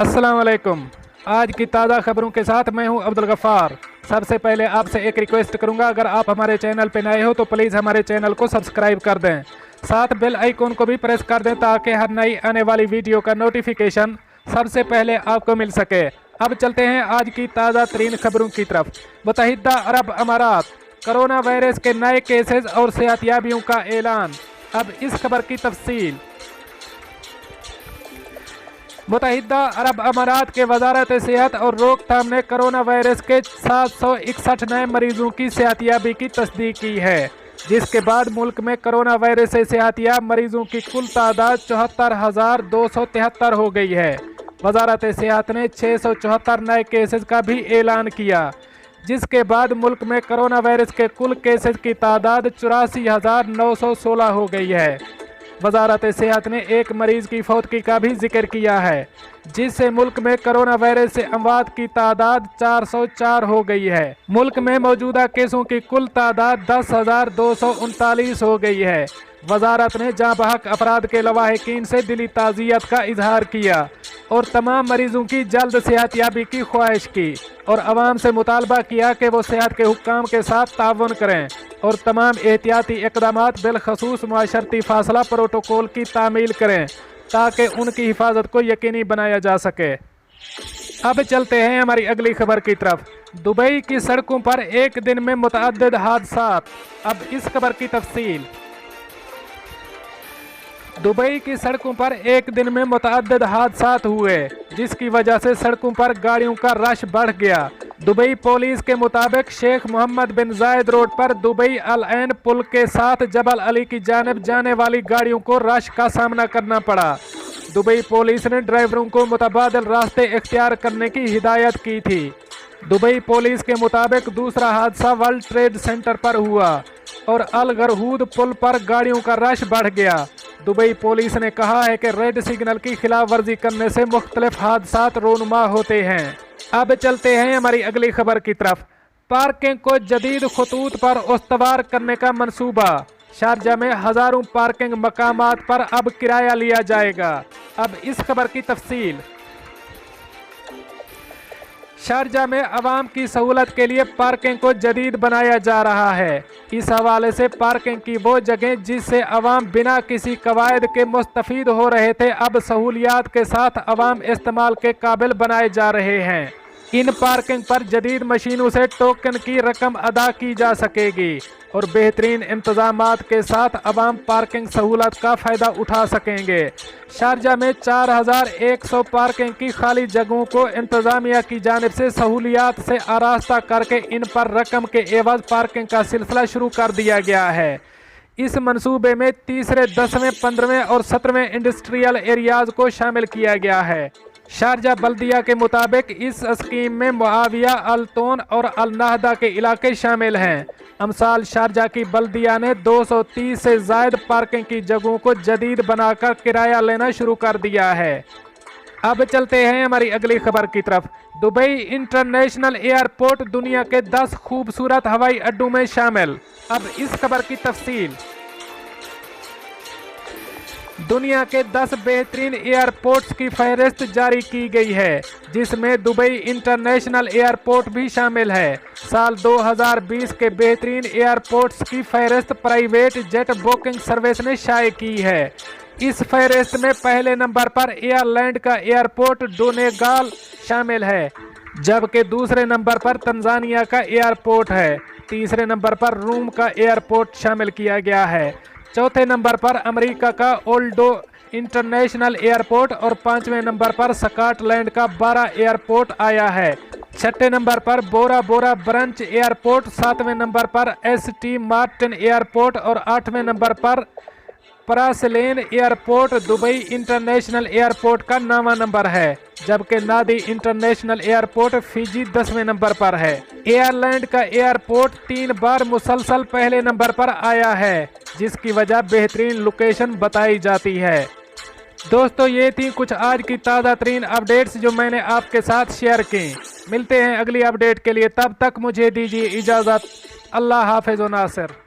अस्सलाम वालेकुम। आज की ताज़ा खबरों के साथ मैं हूं अब्दुल गफ़ार। सबसे पहले आपसे एक रिक्वेस्ट करूंगा, अगर आप हमारे चैनल पर नए हो तो प्लीज़ हमारे चैनल को सब्सक्राइब कर दें, साथ बेल आइकॉन को भी प्रेस कर दें ताकि हर नई आने वाली वीडियो का नोटिफिकेशन सबसे पहले आपको मिल सके। अब चलते हैं आज की ताज़ा तरीन खबरों की तरफ। मुत्तहिदा अरब अमारात, कोरोना वायरस के नए केसेस और सेहतियाबियों का ऐलान। अब इस खबर की तफसील। मुत्तहिदा अरब अमारात के वजारत सेहत और रोकथाम ने कोरोना वायरस के 761 नए मरीजों की सेहतियाबी की तस्दीक की है, जिसके बाद मुल्क में कोरोना वायरस से सेहतियाब मरीजों की कुल तादाद 74,273 हो गई है। वजारत सेहत ने 674 नए केसेस का भी ऐलान किया, जिसके बाद मुल्क में कोरोना वायरस के कुल केसेस की तादाद 84,916 हो गई है। वजारत सेहत ने एक मरीज की फौतगी का भी जिक्र किया है, जिससे मुल्क में कोरोना वायरस से अमवात की तादाद 404 हो गई है। मुल्क में मौजूदा केसों की कुल तादाद 10,239 हो गई है। वजारत ने जाँ बहक अफराद के लवाहिकीन से दिली ताज़ियत का इजहार किया और तमाम मरीजों की जल्द सेहतियाबी की ख्वाहिश की और आवाम से मुतालबा किया कि वो सेहत के हुक्काम के साथ ताउन करें और तमाम एहतियाती इक़दामात बिलखसूस मुआशरती फासला प्रोटोकॉल की तामील करें ताकि उनकी हिफाजत को यकीनी बनाया जा सके। अब चलते हैं हमारी अगली खबर की तरफ। दुबई की सड़कों पर एक दिन में मुतअद्दिद हादसात। अब इस खबर की तफसील। दुबई की सड़कों पर एक दिन में मुतअद्दिद हादसात हुए, जिसकी वजह से सड़कों पर गाड़ियों का रश बढ़ गया। दुबई पुलिस के मुताबिक शेख मोहम्मद बिन जायद रोड पर दुबई अल ऐन पुल के साथ जबल अली की जानिब जाने वाली गाड़ियों को रश का सामना करना पड़ा। दुबई पुलिस ने ड्राइवरों को मुतबादिल रास्ते इख्तियार करने की हिदायत की थी। दुबई पुलिस के मुताबिक दूसरा हादसा वर्ल्ड ट्रेड सेंटर पर हुआ और अल गरहूद पुल पर गाड़ियों का रश बढ़ गया। दुबई पुलिस ने कहा है कि रेड सिग्नल की खिलाफ वर्जी करने से मुख्तलिफ हादसात रोनुमा होते हैं। अब चलते हैं हमारी अगली खबर की तरफ। पार्किंग को जदीद खतूत पर उस्तवार करने का मंसूबा। शारजा में हज़ारों पार्किंग मकामात पर अब किराया लिया जाएगा। अब इस खबर की तफसील। शारजा में अवाम की सहूलत के लिए पार्किंग को जदीद बनाया जा रहा है। इस हवाले से पार्किंग की वो जगह जिससे अवाम बिना किसी कवायद के मुस्तफीद हो रहे थे, अब सहूलियात के साथ अवाम इस्तेमाल के काबिल बनाए जा रहे हैं। इन पार्किंग पर जदीद मशीनों से टोकन की रकम अदा की जा सकेगी और बेहतरीन इंतजामात के साथ अवाम पार्किंग सहूलत का फ़ायदा उठा सकेंगे। शारजा में 4,100 पार्किंग की खाली जगहों को इंतज़ामिया की जानिब से सहूलियात से आरास्ता करके इन पर रकम के एवज पार्किंग का सिलसिला शुरू कर दिया गया है। इस मंसूबे में तीसरे, 10वें, 15वें और 17वें इंडस्ट्रियल एरियाज़ को शामिल किया गया है। शारजा बल्दिया के मुताबिक इस स्कीम में मुआविया, अल्तोन और अल नाहदा के इलाके शामिल हैं। अमसाल शारजा की बल्दिया ने 230 से ज़ायद पार्किंग की जगहों को जदीद बनाकर किराया लेना शुरू कर दिया है। अब चलते हैं हमारी अगली खबर की तरफ। दुबई इंटरनेशनल एयरपोर्ट दुनिया के 10 खूबसूरत हवाई अड्डों में शामिल। अब इस खबर की तफसील। दुनिया के 10 बेहतरीन एयरपोर्ट्स की फहरिस्त जारी की गई है, जिसमें दुबई इंटरनेशनल एयरपोर्ट भी शामिल है। साल 2020 के बेहतरीन एयरपोर्ट्स की फहरिस्त प्राइवेट जेट बुकिंग सर्विस ने शाये की है। इस फहरिस्त में पहले नंबर पर एयरलैंड का एयरपोर्ट डोनेगाल शामिल है, जबकि दूसरे नंबर पर तंजानिया का एयरपोर्ट है। तीसरे नंबर पर रोम का एयरपोर्ट शामिल किया गया है। चौथे नंबर पर अमेरिका का ओल्डो इंटरनेशनल एयरपोर्ट और 5वें नंबर पर स्कॉटलैंड का 12 एयरपोर्ट आया है। छठे नंबर पर बोरा बोरा ब्रंच एयरपोर्ट, 7वें नंबर पर एसटी मार्टिन एयरपोर्ट और 8वें नंबर पर परासलेन एयरपोर्ट। दुबई इंटरनेशनल एयरपोर्ट का 9वां नंबर है, जबकि नादी इंटरनेशनल एयरपोर्ट फिजी 10वें नंबर पर है। एयरलैंड का एयरपोर्ट 3 बार मुसलसल पहले नंबर पर आया है, जिसकी वजह बेहतरीन लोकेशन बताई जाती है। दोस्तों, ये थी कुछ आज की ताज़ा तरीन अपडेट्स जो मैंने आपके साथ शेयर की। मिलते हैं अगली अपडेट के लिए, तब तक मुझे दीजिए इजाज़त। अल्लाह हाफ़िज़ व नासिर।